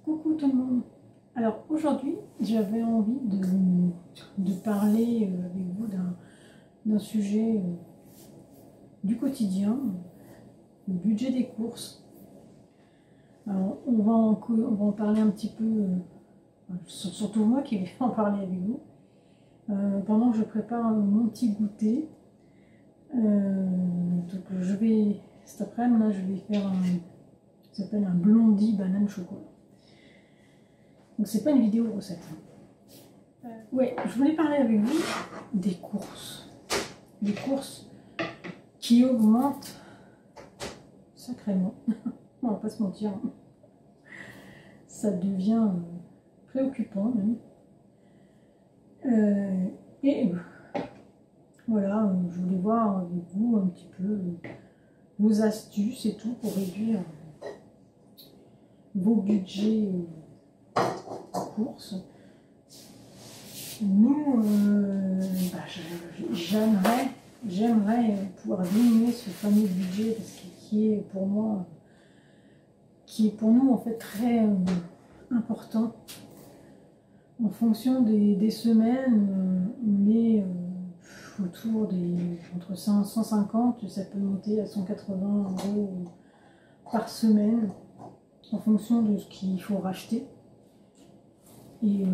Coucou tout le monde. Alors aujourd'hui, j'avais envie de parler avec vous d'un sujet du quotidien, le budget des courses. Alors, on va en parler un petit peu, surtout moi qui vais en parler avec vous, pendant que je prépare mon petit goûter. Donc cet après-midi, là, je vais faire ça s'appelle un blondie banane chocolat. Donc c'est pas une vidéo recette. Ouais, je voulais parler avec vous des courses. Des courses qui augmentent sacrément. On va pas se mentir. Ça devient préoccupant même. Et voilà, je voulais voir avec vous un petit peu vos astuces et tout pour réduire vos budgets courses. Nous, j'aimerais pouvoir diminuer ce fameux budget parce qui est pour moi, qui est pour nous en fait très important. En fonction des semaines, on est autour entre 150, ça peut monter à 180 € par semaine en fonction de ce qu'il faut racheter. Et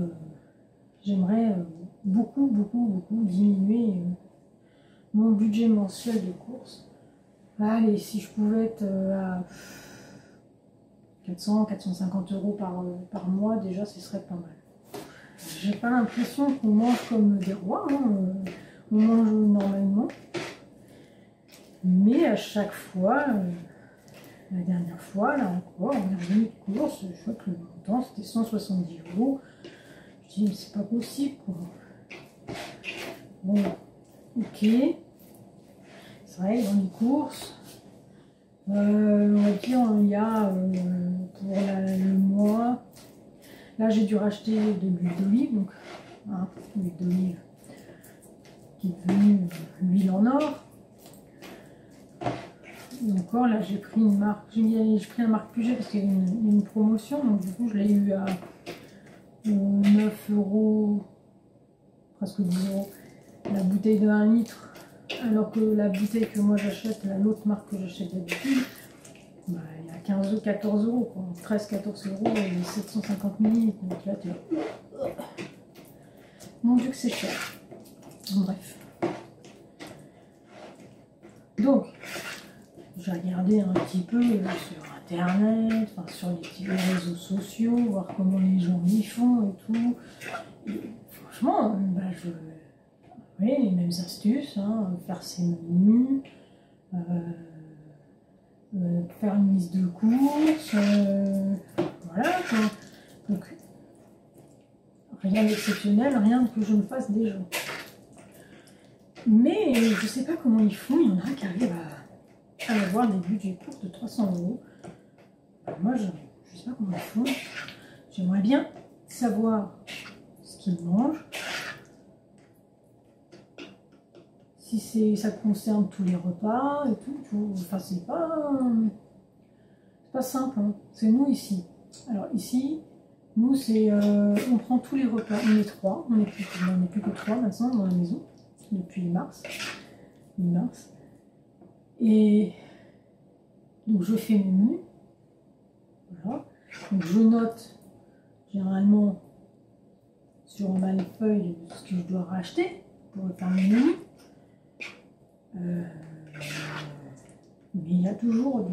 j'aimerais beaucoup diminuer mon budget mensuel de courses. Allez, si je pouvais être à 400-450 € par mois, déjà ce serait pas mal. J'ai pas l'impression qu'on mange comme des rois, hein. On mange normalement. Mais à chaque fois, la dernière fois, là encore, on est revenu de course, je crois que le montant c'était 170 €. Je dis, mais c'est pas possible quoi. Bon, ok. C'est vrai, dans les courses, on va dire, il y a pour le mois, là j'ai dû racheter de l'huile d'olive, donc l'huile d'olive qui est devenue l'huile en or. Et encore là j'ai pris une marque, j'ai pris la marque Puget parce qu'il y a une promotion, donc du coup je l'ai eu à 9 €, presque 10 € la bouteille de 1 litre, alors que la bouteille que moi j'achète, l'autre marque que j'achète d'habitude, il y a 14 €, 13-14 € et 750 ml. Donc là tu vois, mon dieu que c'est cher. Bref. Donc j'ai regardé un petit peu sur internet, sur les réseaux sociaux, voir comment les gens y font et tout. Et franchement, oui, les mêmes astuces, hein, faire ses menus, faire une liste de courses, voilà. Donc rien d'exceptionnel, rien que je ne fasse déjà. Mais je sais pas comment ils font, il y en a qui arrivent à avoir des budgets courts de 300 €. Moi, je ne sais pas comment ils font. J'aimerais bien savoir ce qu'ils mangent. Si ça concerne tous les repas et tout. Enfin, c'est pas simple. Hein. C'est nous ici. Alors ici, nous, on prend tous les repas. On est 3. On n'est plus que 3 maintenant dans la maison depuis mars. Et donc je fais mes menus. Voilà. Donc je note généralement sur ma feuille ce que je dois racheter pour faire mes menus. Mais il y a toujours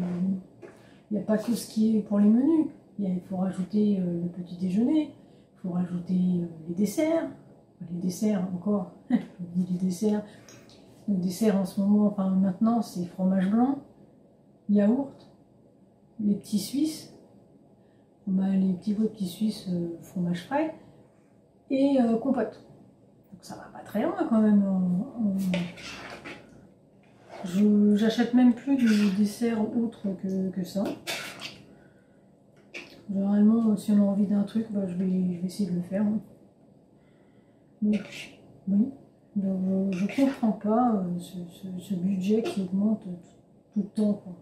il n'y a pas que ce qui est pour les menus. Il faut rajouter le petit déjeuner, il faut rajouter les desserts. Les desserts encore, je dis les desserts. Le dessert en ce moment, enfin maintenant, c'est fromage blanc, yaourt, les petits suisses, les petits suisses fromage frais et compote. Donc ça va pas très loin quand même. J'achète même plus de dessert autre que ça. Généralement, si on a envie d'un truc, je vais essayer de le faire. Hein. Donc, oui. Donc, je comprends pas ce budget qui augmente tout le temps. Quoi.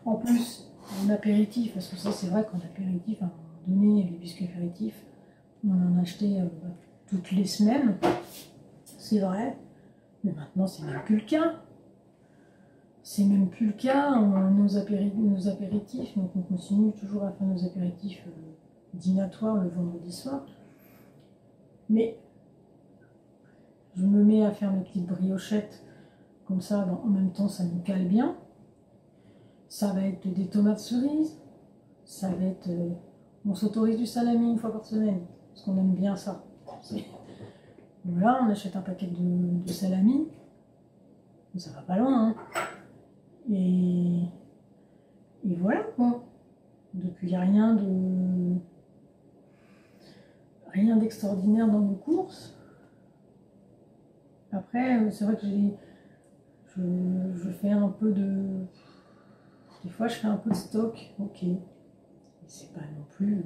En plus, en apéritif, parce que ça c'est vrai qu'en apéritif, donné, les biscuits apéritifs, on en achetait toutes les semaines, c'est vrai, mais maintenant c'est même plus le cas. C'est même plus le cas, nos apéritifs, donc on continue toujours à faire nos apéritifs dînatoires le vendredi soir. Mais je me mets à faire mes petites briochettes, comme ça en même temps ça me cale bien. Ça va être des tomates cerises, ça va être... on s'autorise du salami une fois par semaine, parce qu'on aime bien ça. Voilà, on achète un paquet de salami, ça va pas loin, hein. Et voilà quoi. Depuis, il n'y a rien d'extraordinaire dans nos courses. Après, c'est vrai que je fais un peu de... Des fois, je fais un peu de stock, ok. C'est pas non plus...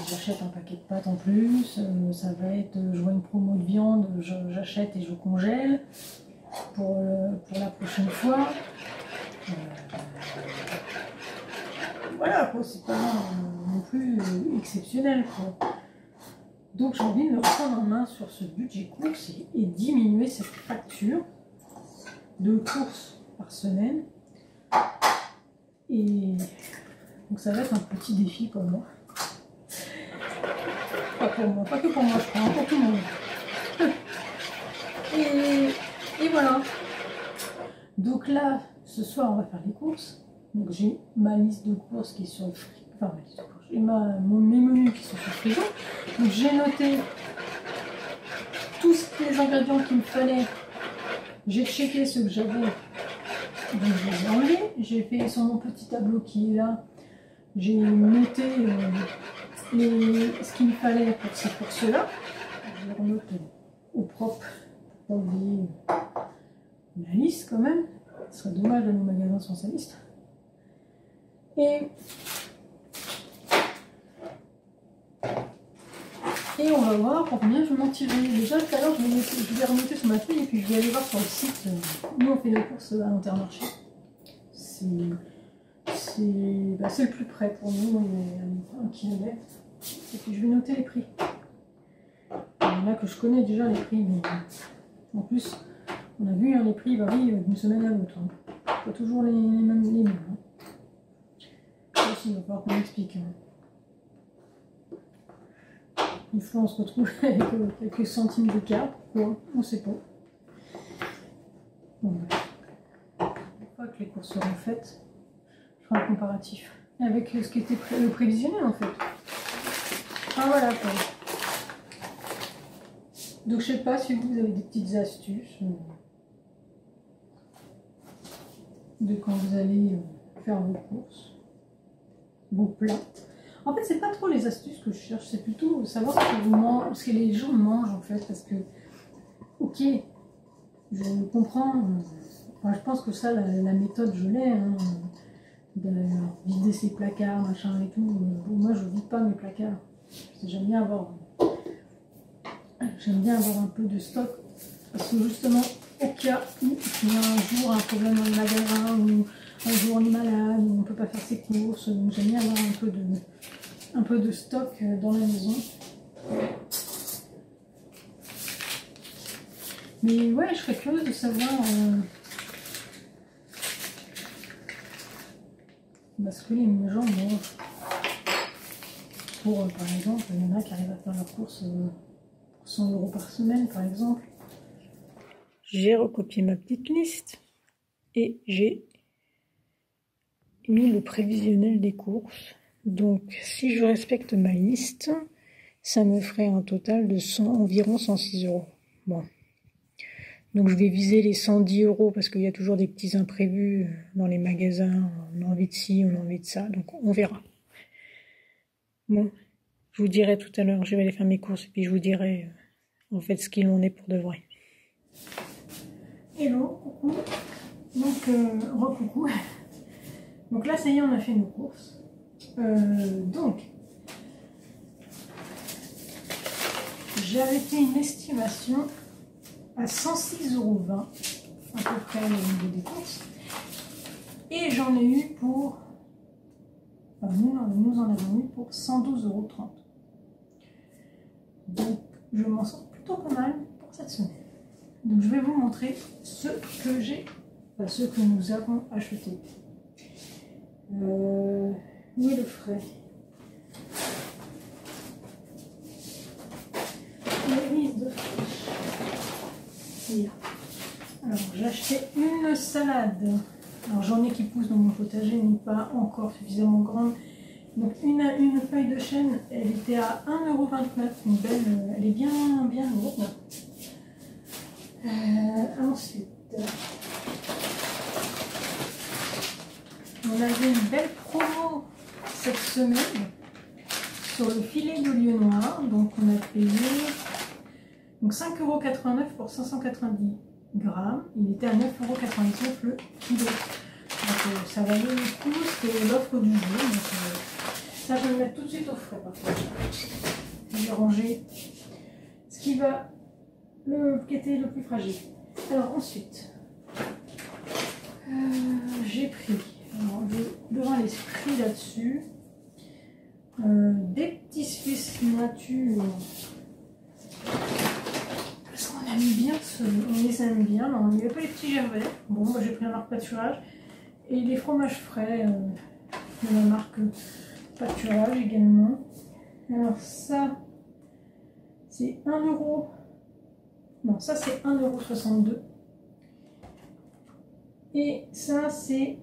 j'achète un paquet de pâtes en plus, ça va être... je vois une promo de viande, j'achète et je congèle pour la prochaine fois. Voilà quoi, c'est pas non plus exceptionnel quoi. Donc j'ai envie de me reprendre en main sur ce budget course et diminuer cette facture de courses par semaine. Et donc ça va être un petit défi pour moi. Pas pour moi, pas que pour moi, je crois, pour tout le monde. Et voilà. Donc là, ce soir, on va faire les courses. Donc j'ai ma liste de courses qui est sur le frigo. Enfin, ma liste de courses. J'ai mes menus qui sont sur le frigo. Donc j'ai noté tous les ingrédients qu'il me fallait. J'ai checké ceux que j'avais. Donc je les ai enlevés. J'ai fait sur mon petit tableau qui est là. J'ai noté ce qu'il me fallait pour ces courses-là. Je les renote au propre pour pas oublier la liste quand même. Ce serait dommage d'aller au magasin sans sa liste. Et on va voir combien je m'en tirerai. Déjà tout à l'heure je vais remonter sur ma feuille et puis je vais aller voir sur le site. Nous on fait nos courses à l'Intermarché. C'est le plus près pour nous, il y a 1 kilomètre. Et puis je vais noter les prix. Il y en a que je connais déjà les prix, mais en plus on a vu les prix varient d'une semaine à l'autre. Hein. Pas toujours les mêmes. Hein. Ça aussi, il va falloir qu'on m'explique. Hein. Une fois, on se retrouve avec quelques centimes d'écart. Pourquoi? On ne sait pas. Bon, une fois que les courses seront faites, je ferai un comparatif avec ce qui était le prévisionnel en fait. Ah voilà quoi. Donc je sais pas si vous avez des petites astuces de quand vous allez faire vos courses, vos plats. En fait, c'est pas trop les astuces que je cherche, c'est plutôt savoir ce que les gens mangent en fait, parce que, ok, je comprends, enfin, je pense que ça, la méthode, je l'ai, hein, de vider ses placards, machin et tout. Moi, je vide pas mes placards. J'aime bien avoir un peu de stock, parce que justement, au cas où il y a un jour un problème dans le magasin, ou un jour on est malade, ou on ne peut pas faire ses courses, donc j'aime bien avoir un peu de stock dans la maison. Mais ouais, je serais curieuse de savoir ce que les gens mangent. Pour, par exemple, il y en a qui arrivent à faire leurs courses pour 100 € par semaine, par exemple. J'ai recopié ma petite liste et j'ai mis le prévisionnel des courses. Donc, si je respecte ma liste, ça me ferait un total de environ 106 €. Bon. Donc, je vais viser les 110 € parce qu'il y a toujours des petits imprévus dans les magasins. On a envie de ci, on a envie de ça. Donc, on verra. Bon, je vous dirai tout à l'heure. Je vais aller faire mes courses et puis je vous dirai en fait ce qu'il en est pour de vrai. Hello, coucou. Donc, recoucou. Donc là, ça y est, on a fait nos courses. Donc, j'avais fait une estimation à 106,20 € à peu près au niveau des courses. Et j'en ai eu pour Enfin, nous en avons eu pour 112,30 €. Donc je m'en sors plutôt pas mal pour cette semaine. Donc je vais vous montrer ce que j'ai, enfin, ce que nous avons acheté. Où est le frais? Les listes de frais. Alors j'ai acheté une salade. Alors j'en ai qui poussent dans mon potager, mais pas encore suffisamment grande. Donc une feuille de chêne, elle était à 1,29 €. Une belle, elle est bien lourde. Ensuite, on avait une belle promo cette semaine sur le filet de lieu noir. Donc on a payé 5,89 € pour 590 grammes. Il était à 9,99 € le kilo. Donc ça valait le coup, c'était l'offre du jour. Donc, ça, je vais le mettre tout de suite au frais. Par contre. Je vais ranger ce qui était le plus fragile. Alors ensuite, j'ai pris, devant l'esprit là-dessus, des petits Suisses nature. Parce qu'on aime bien on les aime bien. Non, il n'y avait pas les petits gervais. Bon, moi j'ai pris la marque Pâturage. Et les fromages frais de la marque Pâturage également. Alors ça, c'est 1 €. Non, ça c'est 1,62 €. Et ça c'est...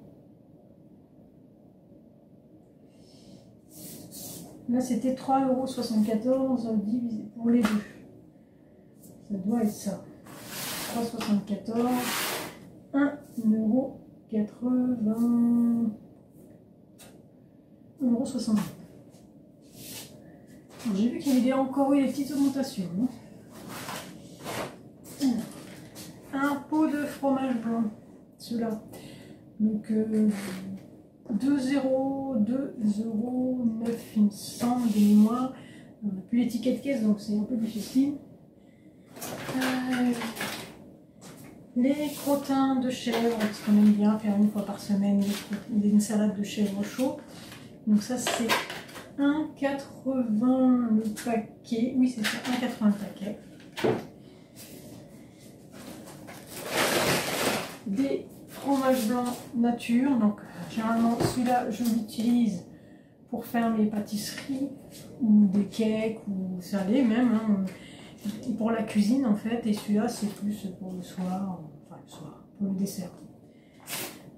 Là c'était 3,74 € divisé pour les deux. Ça doit être ça. 3,74 €, 1,80 €, 1,60 €. J'ai vu qu'il y avait encore eu des petites augmentations. Un pot de fromage blanc, celui-là. Donc 2,09 € il me semble de mémoire. On n'a plus l'étiquette caisse donc c'est un peu difficile. Les crottins de chèvre, parce qu'on aime bien faire une fois par semaine une salade de chèvre chaud. Donc ça c'est 1,80 € le paquet. Oui c'est ça, 1,80 € le paquet. Des fromages blancs nature. Donc généralement celui-là je l'utilise pour faire mes pâtisseries ou des cakes ou salés même. Hein. Pour la cuisine en fait, et celui-là c'est plus pour le soir, enfin le soir, pour le dessert.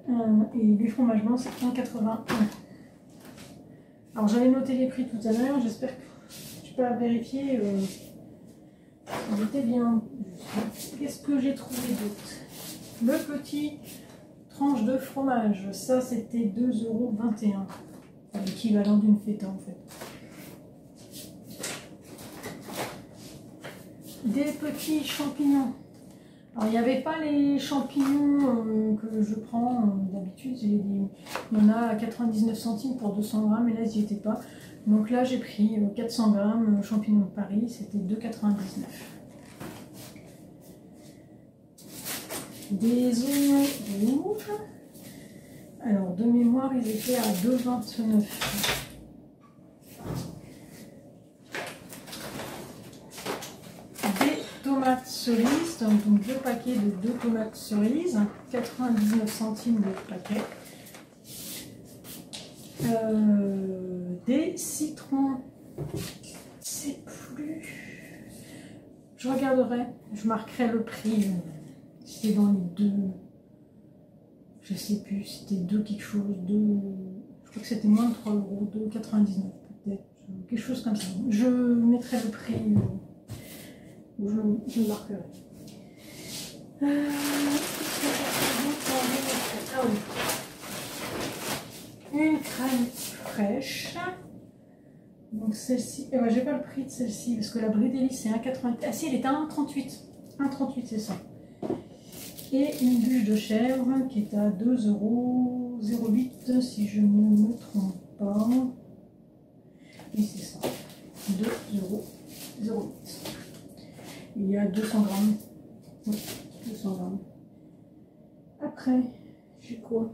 Et les fromages blancs c'est 1,81 €. Alors j'avais noté les prix tout à l'heure, j'espère que je peux vérifier ils étaient bien. Qu'est-ce que j'ai trouvé d'autre? Le petit tranche de fromage, ça c'était 2,21 €, l'équivalent d'une feta en fait. Des petits champignons. Alors il n'y avait pas les champignons que je prends d'habitude, il y en a à 99 centimes pour 200 grammes et là ils n'y étaient pas. Donc là j'ai pris 400 grammes champignons de Paris, c'était 2,99 €. Des oignons rouges. Alors de mémoire ils étaient à 2,29 €. Tomates cerises, donc 2 paquets de 2 tomates cerises, 99 centimes le paquet. Des citrons, c'est plus... Je regarderai, je marquerai le prix, c'était dans les deux, je sais plus, c'était 2 quelque chose, 2, je crois que c'était moins de 3 €, 2,99 € peut-être, quelque chose comme ça. Je mettrai le prix... je le marquerai. Ah oui. Une crème fraîche. Donc celle-ci, j'ai pas le prix de celle-ci parce que la Bridélie c'est 1,80 €. Ah si, elle est à 1,38 €. 1,38 € c'est ça. Et une bûche de chèvre qui est à 2,08 € si je ne me trompe pas. Oui c'est ça. 2,08 €. Il y a 200 grammes. Oui, 200 grammes. Après, j'ai quoi?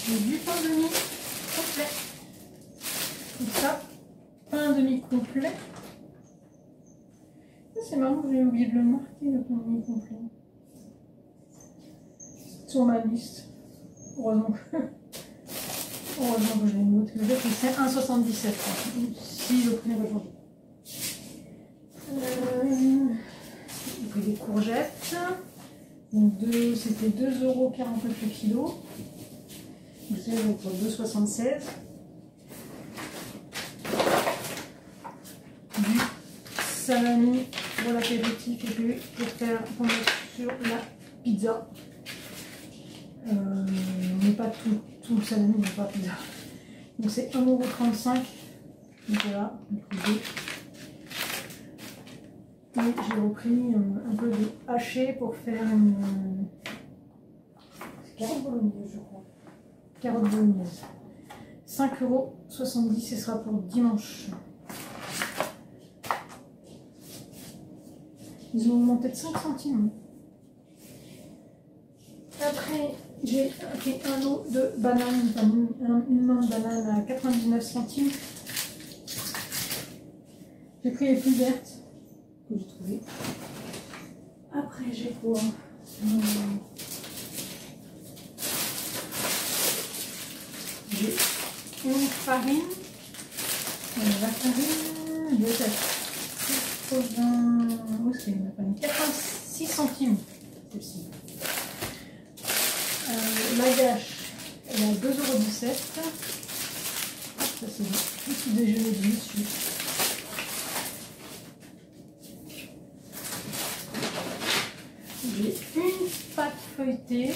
J'ai du pain demi complet. Comme ça, pain demi complet. C'est marrant, j'ai oublié de le marquer, le pain demi complet. Sur ma liste. Heureusement que je l'ai noté. Le prix c'est 1,77. Si le prix est aujourd'hui. J'ai pris des courgettes. Donc c'était 2,49 € le kilo. Donc c'est pour 2,76 €. Du salami pour l'apéritif et puis pour faire pour mettre sur la pizza. Mais pas tout le salami, mais pas pizza. Donc c'est 1,35 €. Donc voilà, et j'ai repris un peu de haché pour faire une carotte bolognaise, je crois. Carotte bolognaise. 5,70 €, ce sera pour dimanche. Ils ont augmenté de 5 centimes. Après, j'ai pris un lot de bananes, une main de banane à 99 centimes. J'ai pris les plus vertes que j'ai trouvées. Après, j'ai quoi? J'ai une farine. La farine de 86 centimes. Celle-ci. La gâche, elle est à 2,17 €. Ça, c'est le petit déjeuner de monsieur. J'ai une pâte feuilletée.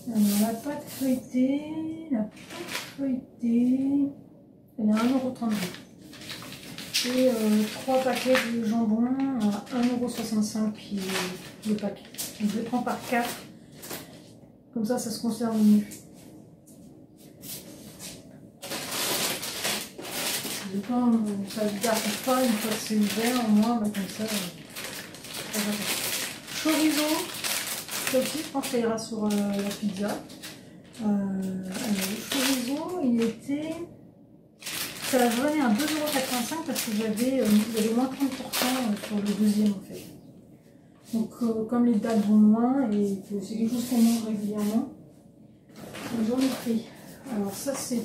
Alors, la pâte feuilletée, elle est à 1,32 €. Et 3 paquets de jambon à 1,65 € le paquet. Donc, je les prends par 4. Comme ça se conserve mieux. Quand ça ne garde pas une fois que c'est ouvert, au moins, bah, comme ça. Chorizo, ça aussi, je pense qu'elle ira sur la pizza. Le chorizo, il était. Ça va venir à 2,85 € parce que il y avait moins 30% sur le deuxième en fait. Donc comme les dates vont loin et que c'est quelque chose qu'on mange régulièrement, j'en ai pris. Alors ça c'est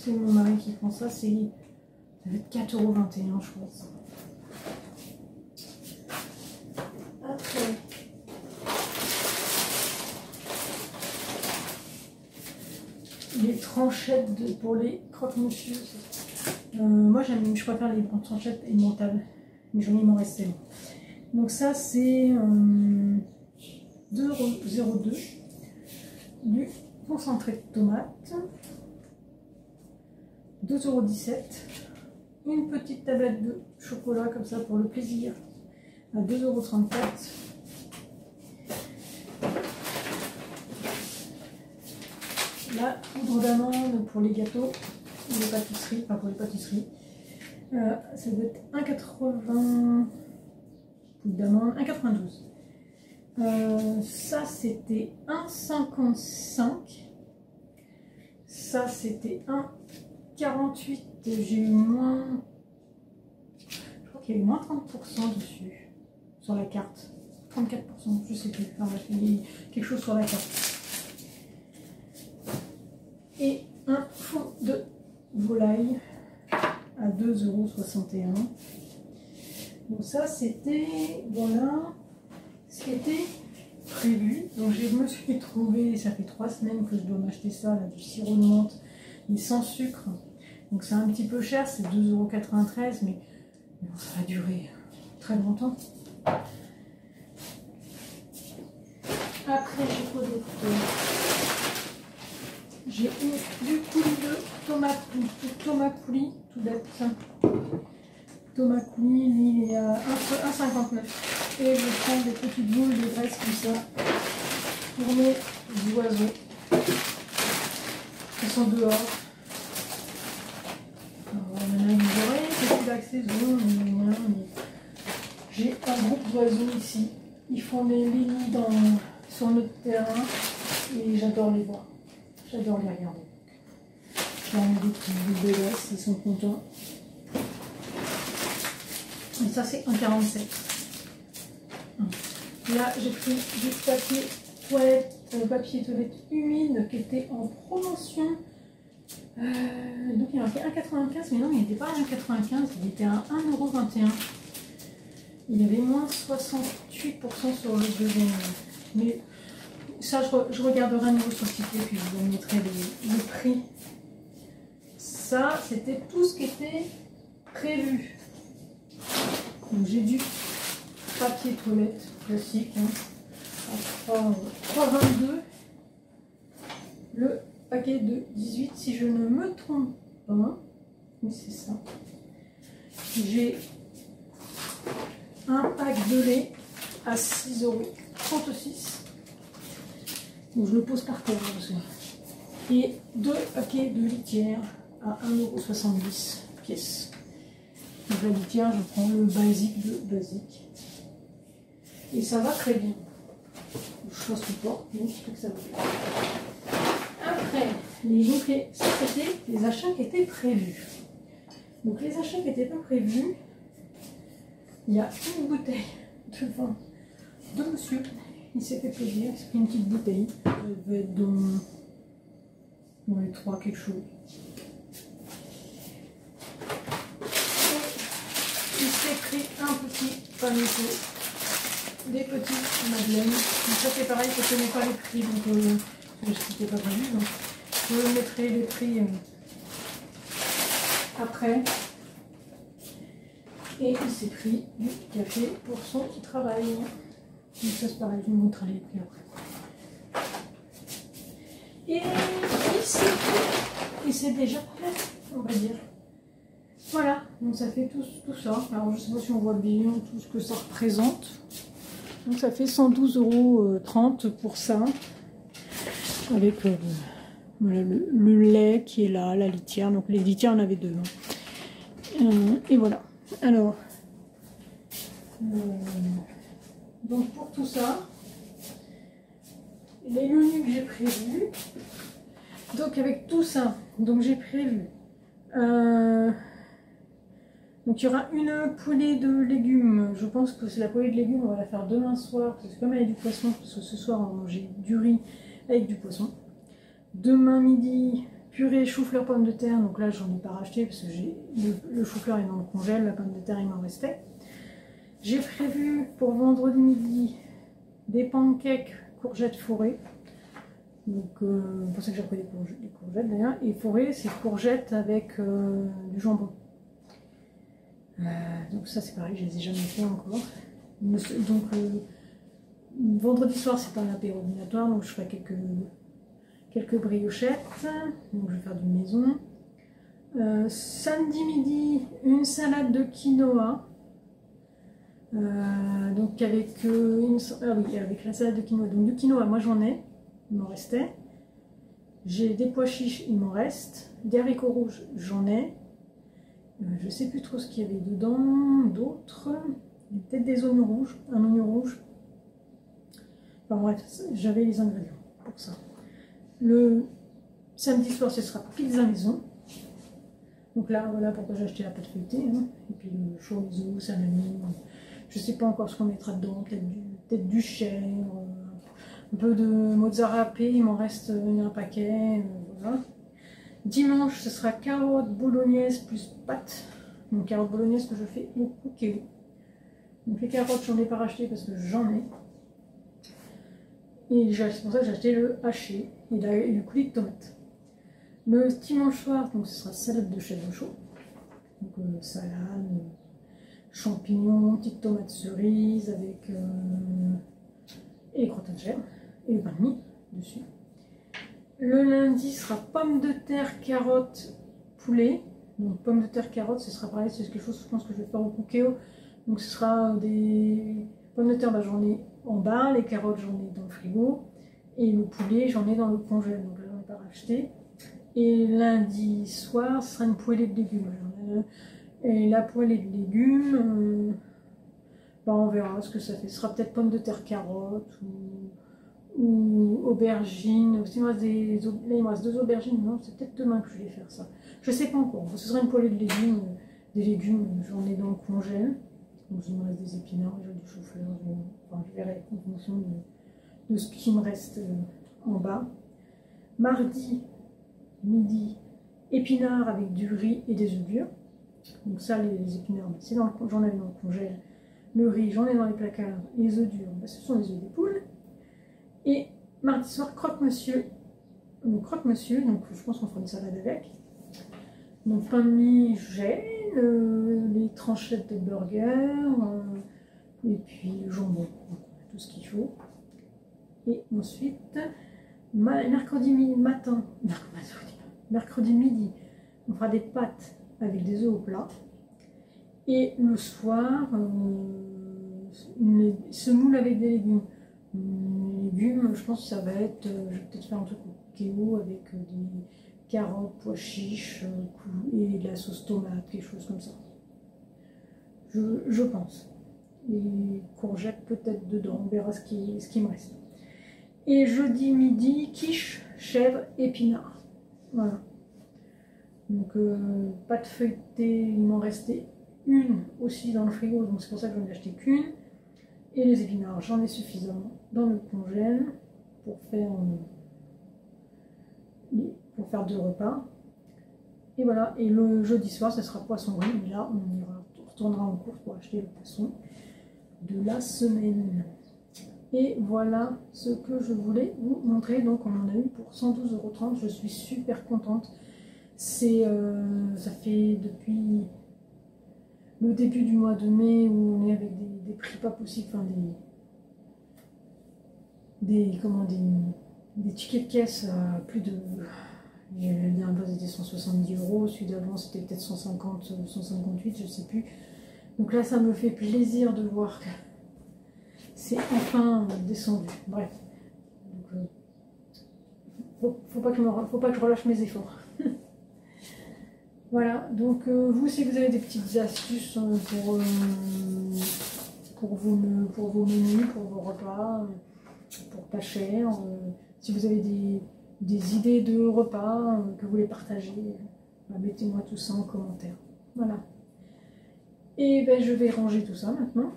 mon mari qui prend ça, ça va être 4,21 € je crois. Ça. Après, les tranchettes pour les croque-monsieur. Moi je préfère les tranchettes émentales, mais j'en ai m'en restait. Donc ça c'est 2,02 € du concentré de tomate, 2,17 €. Une petite tablette de chocolat comme ça pour le plaisir à 2,34 €. La poudre d'amande pour les gâteaux, les pâtisseries, enfin pour les pâtisseries. Ça doit être 1,80 € d'amande, 1,92 €. Ça c'était 1,55 €. Ça c'était 1,48 €. J'ai eu moins. Je crois qu'il y a eu moins 30% dessus. Sur la carte. 34%, je sais plus. Enfin, il y a quelque chose sur la carte. Et un fond de volaille à 2,61 €. Donc ça c'était, voilà, ce qui était prévu. Donc je me suis trouvé, ça fait 3 semaines que je dois m'acheter ça, là, du sirop de menthe, mais sans sucre. Donc c'est un petit peu cher, c'est 2,93 €, mais bon, ça va durer très longtemps. Après j'ai quoi d'autre? J'ai du coulis de tomate coulis, tout bête. Tomate coulis, lui il est à 1,59 €. Et je prends des petites boules de graisse comme ça pour mes oiseaux qui sont dehors. Alors, on en a une oreille, c'est plus la saison, mais j'ai un groupe d'oiseaux ici. Ils font des nids sur notre terrain et j'adore les voir. J'adore les regarder. Là, on a des petits dégueulasses, ils sont contents. Et ça, c'est 1,47. Là, j'ai pris du papier toilette, humide qui était en promotion. Donc il y avait 1,95, mais non, il n'était pas à 1,95, il était à 1,21 €. Il y avait moins 68% sur le deuxième. Mais ça, je regarderai à nouveau sur le site et puis je vous mettrai le prix. Ça, c'était tout ce qui était prévu. Donc j'ai du papier toilette classique, hein, à 3,22. Le paquet de 18, si je ne me trompe pas. Oui, c'est ça. J'ai un pack de lait à 6,36 €. Donc je le pose par terre aussi. Et 2 paquets de litière à 1,70 € pièce. Donc la litière, je prends le basique de basique. Et ça va très bien. Je ne sais pas, mais je trouve que ça va bien. Après, ça c'était les achats qui étaient prévus. Donc les achats qui n'étaient pas prévus, il y a une bouteille de vin de monsieur. Il s'est fait plaisir, il s'est pris une petite bouteille. Elle devait être dans les 3 quelque chose. Il s'est pris un petit panetto, des petites madeleines. Donc ça c'est pareil, je ne connais pas les prix, donc c'était pas prévu. Donc je mettrai les prix après. Et il s'est pris du café pour son petit travail. Donc ça c'est pareil, je vous montrerai les prix après. Et c'est déjà prêt, on va dire. Voilà, donc ça fait tout ça. Alors je ne sais pas si on voit bien tout ce que ça représente. Donc ça fait 112,30 € pour ça. Avec voilà, le lait qui est là, la litière. Donc les litières, on avait 2. Et voilà. Alors, donc pour tout ça, les menus que j'ai prévus. Donc avec tout ça, donc j'ai prévu. Donc il y aura une poêlée de légumes. Je pense que c'est la poêlée de légumes, on va la faire demain soir. Parce que comme elle est du poisson, parce que ce soir on va manger du riz avec du poisson. Demain midi, purée chou-fleur pomme de terre. Donc là j'en ai pas racheté parce que le chou-fleur est dans le congèle, la pomme de terre il m'en restait. J'ai prévu pour vendredi midi des pancakes courgettes fourrées. Donc c'est pour ça que j'ai pris des courgettes d'ailleurs. Et fourrées, c'est courgettes avec du jambon. Donc ça c'est pareil, je les ai jamais fait encore. Donc vendredi soir c'est un apéro dînatoire, donc je ferai quelques briochettes. Donc je vais faire du maison. Samedi midi, une salade de quinoa. Donc avec avec la salade de quinoa. Donc du quinoa, moi j'en ai, il m'en restait. J'ai des pois chiches, il m'en reste. Des haricots rouges, j'en ai. Je sais plus trop ce qu'il y avait dedans, d'autres. Peut-être des oignons rouges, un oignon rouge. Enfin bref, j'avais les ingrédients pour ça. Le samedi soir, ce sera pizza maison. Donc là, voilà pourquoi j'ai acheté la pâte feuilletée. Hein. Et puis le chorizo, salami. Je sais pas encore ce qu'on mettra dedans. Peut-être du chèvre, un peu de mozzarella râpé. Il m'en reste un paquet. Voilà. Dimanche, ce sera carottes bolognaise plus pâtes. Donc carottes bolognaise que je fais au cookéo. Donc les carottes, j'en ai pas racheté parce que j'en ai. Et c'est pour ça que j'ai acheté le haché et le coulis de tomates. Le dimanche soir, donc ce sera salade de chèvre chaud. Donc salade, champignons, petites tomates cerises avec et crottin de chèvre et le pain de mie dessus. Le lundi sera pommes de terre, carottes, poulet. Donc pommes de terre, carottes, ce sera pareil, c'est quelque chose je pense que je vais faire au cookéo. Donc ce sera des pommes de terre, bah, j'en ai en bas, les carottes j'en ai dans le frigo. Et le poulet j'en ai dans le congèle, donc là j'en ai pas racheté. Et lundi soir, ce sera une poêlée de légumes. Et la poêlée de légumes, bah, on verra ce que ça fait. Ce sera peut-être pommes de terre, carottes ou aubergines. Là, il me reste 2 aubergines. Non, c'est peut-être demain que je vais faire ça. Je sais pas encore. Ce sera une poêlée de légumes. Des légumes, j'en ai dans le congèle. Donc il me reste des épinards, j'ai du chou-fleur. Enfin, je verrai en fonction de ce qui me reste en bas. Mardi, midi, épinards avec du riz et des œufs durs. Donc ça, les épinards, j'en avais dans le congèle. Le riz, j'en ai dans les placards. Les œufs durs, ce sont les œufs des poules. Et mardi soir, croque-monsieur. Donc je pense qu'on fera une salade avec. Donc pain de mie, j'ai les tranchettes de burger, et puis le jambon, tout ce qu'il faut. Et ensuite, mercredi midi, on fera des pâtes avec des œufs au plat. Et le soir, semoule avec des légumes. Les légumes, je pense que ça va être, je vais peut-être faire un truc au kéo avec des carottes, pois chiches et de la sauce tomate, quelque chose comme ça. Je pense. Et courgettes peut-être dedans, on verra ce qui me reste. Et jeudi midi, quiche, chèvre, épinards. Voilà. Donc pâte feuilletée, il m'en restait une aussi dans le frigo, donc c'est pour ça que je n'en ai acheté qu'une. Et les épinards, j'en ai suffisamment dans le congèle pour faire 2 repas. Et voilà, et le jeudi soir, ce sera poisson-riz. Mais là, on retournera en course pour acheter le poisson de la semaine. Et voilà ce que je voulais vous montrer. Donc, on en a eu pour 112,30 €. Je suis super contente. Ça fait depuis le début du mois de mai où on est avec des prix pas possibles, enfin des tickets de caisse à plus de... Le dernier c'était 170 €, celui d'avant c'était peut-être 150, 158, je sais plus. Donc là ça me fait plaisir de voir que c'est enfin descendu. Bref, donc, faut pas que je relâche mes efforts. Voilà, donc vous si vous avez des petites astuces pour vos menus, pour vos repas, pour pas cher, si vous avez des idées de repas que vous voulez partager, mettez-moi tout ça en commentaire. Voilà. Et ben je vais ranger tout ça maintenant.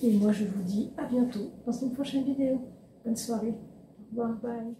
Et moi je vous dis à bientôt dans une prochaine vidéo. Bonne soirée. Au revoir, bye.